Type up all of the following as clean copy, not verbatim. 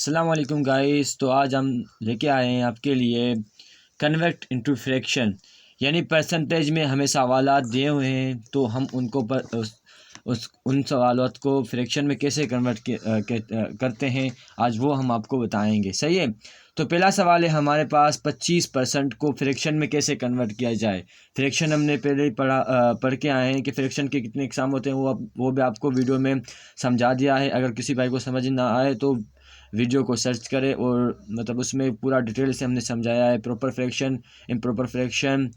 अस्सलाम वालेकुम गाइस। तो आज हम लेके आए हैं आपके लिए कन्वर्ट इनटू फ्रैक्शन, यानी परसेंटेज में हमें सवालात दिए हुए हैं तो हम उनको उन सवालात को फ्रैक्शन में कैसे करते हैं, आज वो हम आपको बताएंगे। सही है। तो पहला सवाल है हमारे पास 25% को फ्रैक्शन में कैसे कन्वर्ट किया जाए। फ्रैक्शन हमने पहले ही पढ़ के आए हैं कि फ्रैक्शन के कितने इकसाम होते हैं, वो भी आपको वीडियो में समझा दिया है। अगर किसी भाई को समझ ना आए तो वीडियो को सर्च करें, और मतलब उसमें पूरा डिटेल से हमने समझाया है। Proper fraction, improper fraction,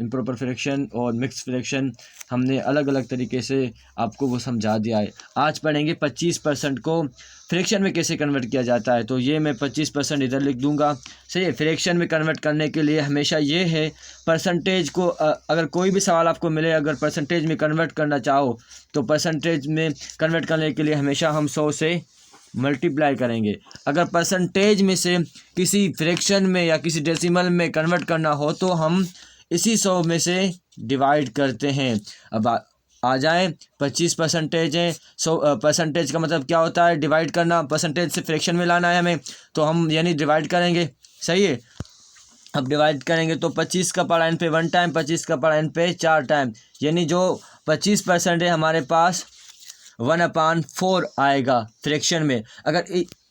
improper fraction और मिक्स फ्रैक्शन हमने अलग अलग तरीके से आपको वो समझा दिया है। आज पढ़ेंगे 25% को फ्रैक्शन में कैसे कन्वर्ट किया जाता है। तो ये मैं 25% इधर लिख दूंगा। सही है। फ्रैक्शन में कन्वर्ट करने के लिए हमेशा ये है, परसेंटेज को अगर कोई भी सवाल आपको मिले, अगर परसेंटेज में कन्वर्ट करना चाहो तो परसेंटेज में कन्वर्ट करने के लिए हमेशा हम 100 से मल्टीप्लाई करेंगे। अगर परसेंटेज में से किसी फ्रैक्शन में या किसी डेसिमल में कन्वर्ट करना हो तो हम इसी 100 में से डिवाइड करते हैं। अब आ जाए 25% है, 100% का मतलब क्या होता है, डिवाइड करना। परसेंटेज से फ्रैक्शन में लाना है हमें, तो हम यानी डिवाइड करेंगे। सही है। अब डिवाइड करेंगे तो 25 का पावर n पे 1 टाइम, 25 का पावर n पे 4 टाइम, यानी जो 25% है हमारे पास 1/4 आएगा फ्रैक्शन में। अगर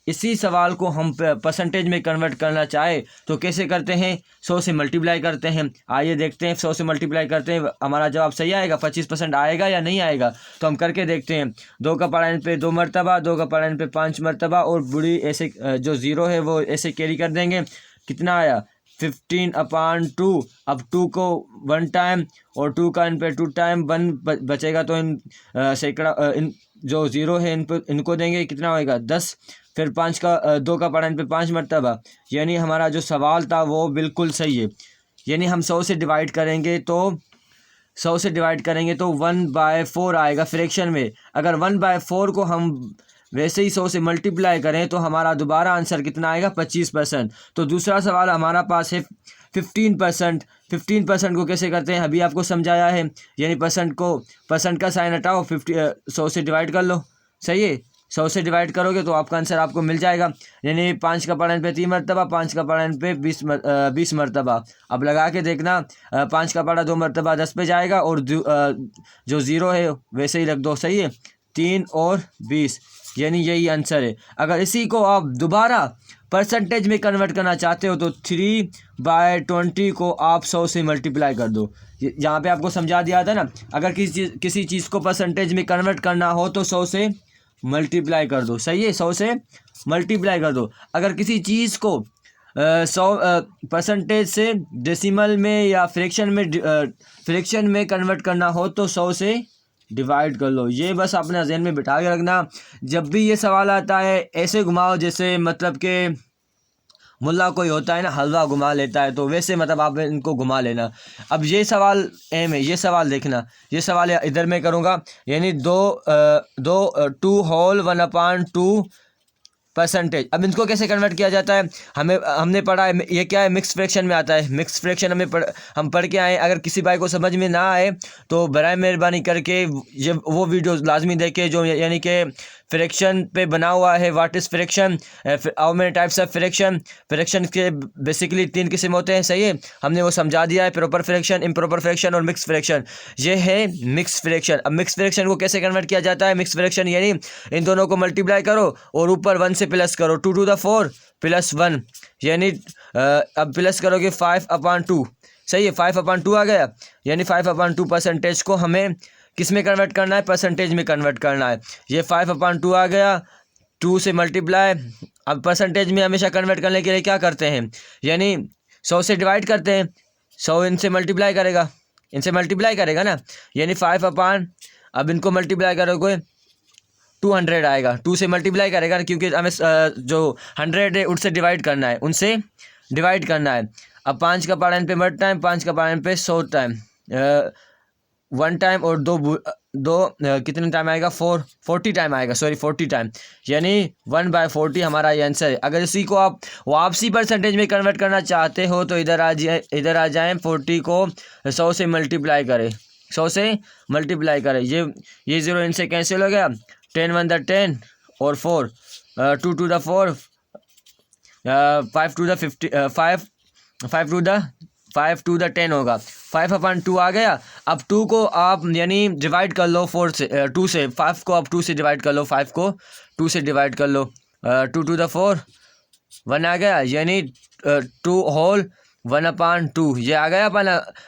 इसी सवाल को हम परसेंटेज में कन्वर्ट करना चाहे तो कैसे करते हैं, 100 से मल्टीप्लाई करते हैं। आइए देखते हैं, 100 से मल्टीप्लाई करते हैं, हमारा जवाब सही आएगा, 25% आएगा या नहीं आएगा। तो हम करके देखते हैं। 2 का पावर n पे 2 मरतबा, 2 का पावर n पे 5 मरतबा, और बुरी ऐसे जो ज़ीरो है वो ऐसे कैरी कर देंगे। कितना आया, 15/2। अब 2 को 1 टाइम और 2 का इन पे 2 टाइम 1 बचेगा, तो इन सैकड़ा इन जो ज़ीरो है इनको देंगे। कितना होएगा, 10। फिर 5 का 2 का पावर n पे 5 मरतबा, यानी हमारा जो सवाल था वो बिल्कुल सही है। यानी हम 100 से डिवाइड करेंगे तो 1/4 आएगा फ्रैक्शन में। अगर 1/4 को हम वैसे ही 100 से मल्टीप्लाई करें तो हमारा दोबारा आंसर कितना आएगा, 25%। तो दूसरा सवाल हमारा पास है 15%। 15% को कैसे करते हैं अभी आपको समझाया है, यानी परसेंट का साइन हटाओ, 100 से डिवाइड कर लो। सही है। 100 से डिवाइड करोगे तो आपका आंसर आपको मिल जाएगा, यानी 5 का पावर n पे 3 मरतबा, 5 का पावर n पे 20 मरतबा। अब लगा के देखना, 5 का पावर 2 मरतबा 10 पे जाएगा, और जो ज़ीरो है वैसे ही रख दो। सही है। 3 और 20, यानी यही आंसर है। अगर इसी को आप दोबारा परसेंटेज में कन्वर्ट करना चाहते हो तो 3/20 को आप 100 से मल्टीप्लाई कर दो। यहाँ पे आपको समझा दिया था ना, अगर किसी चीज़ को परसेंटेज में कन्वर्ट करना हो तो 100 से मल्टीप्लाई कर दो। सही है। 100 से मल्टीप्लाई कर दो। अगर किसी चीज़ को 100 परसेंटेज से डेसिमल में या फ्रैक्शन में कन्वर्ट करना हो तो 100 से डिवाइड कर लो। ये बस अपने ज़हन में बिठा के रखना। जब भी ये सवाल आता है ऐसे घुमाओ जैसे मतलब कि मुल्ला कोई होता है ना, हलवा घुमा लेता है, तो वैसे मतलब आप इनको घुमा लेना। अब ये सवाल एम है, ये सवाल देखना, ये सवाल इधर मैं करूँगा, यानी 2 होल 1/2 परसेंटेज। अब इनको कैसे कन्वर्ट किया जाता है, हमने पढ़ा है, ये क्या है, मिक्स फ्रैक्शन में आता है। मिक्स फ्रैक्शन हम पढ़ के आए। अगर किसी भाई को समझ में ना आए तो बराए मेहरबानी करके ये वो वीडियो लाजमी देखे जो यानी कि फ्रैक्शन पे बना हुआ है। What is fraction, how many types of fraction के बेसिकली 3 किस्म होते हैं। सही है। हमने वो समझा दिया है, प्रॉपर फ्रैक्शन, इम्प्रॉपर फ्रैक्शन और मिक्स फ्रैक्शन। ये है मिक्स फ्रैक्शन। अब मिक्स फ्रैक्शन को कैसे कन्वर्ट किया जाता है, मिक्स फ्रैक्शन यानी इन दोनों को मल्टीप्लाई करो और ऊपर 1 से प्लस करो, 2 to the 4 + 1, यानी अब प्लस करोगे 5/2। सही है। 5/2 आ गया, यानी 5/2 परसेंटेज को हमें किस में कन्वर्ट करना है, परसेंटेज में कन्वर्ट करना है। ये 5/2 आ गया, 2 से मल्टीप्लाई। अब परसेंटेज में हमेशा कन्वर्ट करने के लिए क्या करते हैं, यानी 100 से डिवाइड करते हैं, 100 इनसे मल्टीप्लाई करेगा ना, यानी 5 अब इनको मल्टीप्लाई करोगे 200 आएगा। 2 से मल्टीप्लाई करेगा क्योंकि हमें जो 100 है उससे डिवाइड करना है, उनसे डिवाइड करना है। अब 5 का पावर n पे 1 टाइम, 5 का पावर n पे 100 टाइम, 1 टाइम और दो कितने टाइम आएगा, 40 टाइम आएगा, सॉरी 40 टाइम, यानी 1/40 हमारा ये आंसर है। अगर इसी को आप वापसी परसेंटेज में कन्वर्ट करना चाहते हो तो इधर आ जाएं, 40 को 100 से मल्टीप्लाई करें, 100 से मल्टीप्लाई करें। ये 0 इनसे कैंसिल हो गया, 10 1 10 और 4 2 to the 4, 5 to the 50, 5 to the 10 होगा। 5/2 आ गया। अब 2 को आप यानी डिवाइड कर लो 4 से 2 से, 5 को आप 2 से डिवाइड कर लो, 5 को 2 से डिवाइड कर लो। 2 to the 4 1 आ गया, यानी 2 होल 1/2 ये आ गया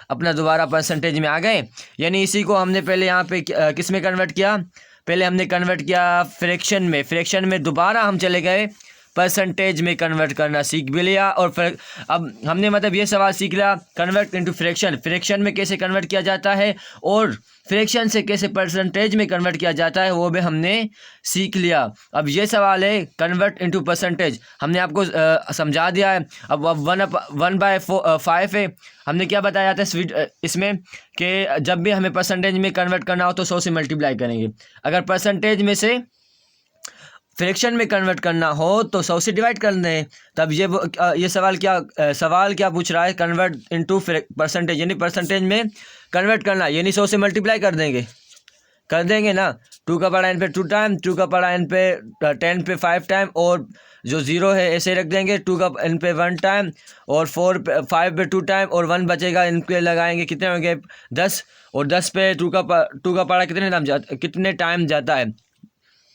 अपना दोबारा परसेंटेज में आ गए। यानी इसी को हमने पहले यहाँ पे किस में कन्वर्ट किया, पहले हमने कन्वर्ट किया फ्रैक्शन में। फ्रैक्शन में दोबारा हम चले गए परसेंटेज में कन्वर्ट करना सीख भी लिया। और फिर अब हमने मतलब ये सवाल सीख लिया कन्वर्ट इनटू फ्रैक्शन, फ्रैक्शन में कैसे कन्वर्ट किया जाता है और फ्रैक्शन से कैसे परसेंटेज में कन्वर्ट किया जाता है वो भी हमने सीख लिया। अब ये सवाल है कन्वर्ट इनटू परसेंटेज, हमने आपको समझा दिया है। अब 1/5 है, हमने क्या बताया जाता है इसमें कि जब भी हमें परसेंटेज में कन्वर्ट करना हो तो 100 से मल्टीप्लाई करेंगे। अगर परसेंटेज में से फ्रैक्शन में कन्वर्ट करना हो तो 100 से डिवाइड कर दें। तब ये सवाल क्या पूछ रहा है, कन्वर्ट इनटू परसेंटेज, यानी परसेंटेज में कन्वर्ट करना, यानी 100 से मल्टीप्लाई कर देंगे ना। 2 का पावर n पे 2 टाइम, 2 का पावर n पे 10 पे 5 टाइम, और जो 0 है ऐसे रख देंगे। 2 का n पे 1 टाइम और 5 पे 2 टाइम और 1 बचेगा, इनके लगाएंगे कितने होंगे 10, और 10 पे 2 का पावर कितने टाइम जाता है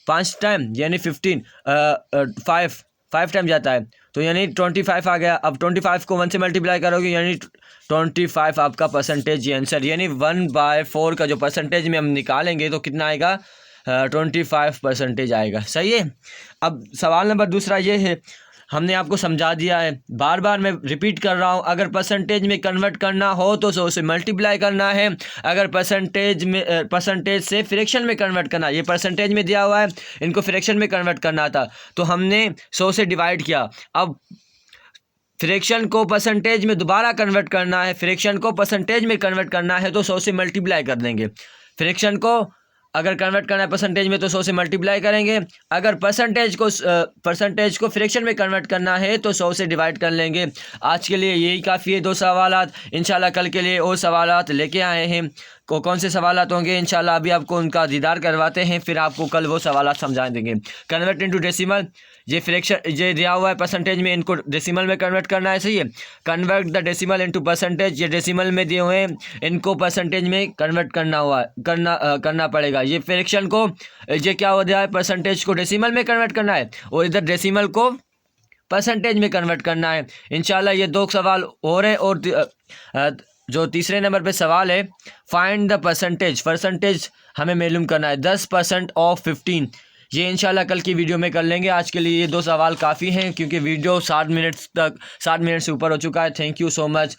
5 टाइम, यानी 5 टाइम जाता है, तो यानी 25 आ गया। अब 25 को 1 से मल्टीप्लाई करोगे यानी 25 आपका परसेंटेज ये आंसर, यानी 1/4 का जो परसेंटेज में हम निकालेंगे तो कितना आएगा 25% आएगा। सही है। अब सवाल नंबर दूसरा ये है, हमने आपको समझा दिया है, बार बार मैं रिपीट कर रहा हूँ, अगर परसेंटेज में कन्वर्ट करना हो तो 100 से मल्टीप्लाई करना है। अगर परसेंटेज से फ्रैक्शन में कन्वर्ट करना, ये परसेंटेज में दिया हुआ है, इनको फ्रैक्शन में कन्वर्ट करना था तो हमने 100 से डिवाइड किया। अब फ्रैक्शन को परसेंटेज में दोबारा कन्वर्ट करना है, फ्रैक्शन को परसेंटेज में कन्वर्ट करना है तो 100 से मल्टीप्लाई कर देंगे। फ्रैक्शन को अगर कन्वर्ट करना है परसेंटेज में तो 100 से मल्टीप्लाई करेंगे। अगर परसेंटेज को फ्रैक्शन में कन्वर्ट करना है तो 100 से डिवाइड कर लेंगे। आज के लिए यही काफ़ी है 2 सवालात। इंशाल्लाह कल के लिए और सवालात लेके आए हैं। कौन से सवालात होंगे इंशाल्लाह अभी आपको उनका दीदार करवाते हैं, फिर आपको कल वो सवालात समझा देंगे। कन्वर्ट इनटू डेसिमल, ये फ्रैक्शन ये दिया हुआ है परसेंटेज में, इनको डेसिमल में कन्वर्ट करना है। सही है। Convert the decimal into percentage, ये डेसिमल में दिए हुए हैं, इनको परसेंटेज में कन्वर्ट करना पड़ेगा। ये फ्रैक्शन को ये क्या हो गया है, परसेंटेज को डेसिमल में कन्वर्ट करना है और इधर डेसिमल को परसेंटेज में कन्वर्ट करना है। इंशाल्लाह ये 2 सवाल और है। और जो तीसरे नंबर पे सवाल है, फाइंड द परसेंटेज हमें मालूम करना है 10% ऑफ 15। ये इंशाल्लाह कल की वीडियो में कर लेंगे। आज के लिए ये 2 सवाल काफ़ी हैं क्योंकि वीडियो 60 मिनट से ऊपर हो चुका है। Thank you so much.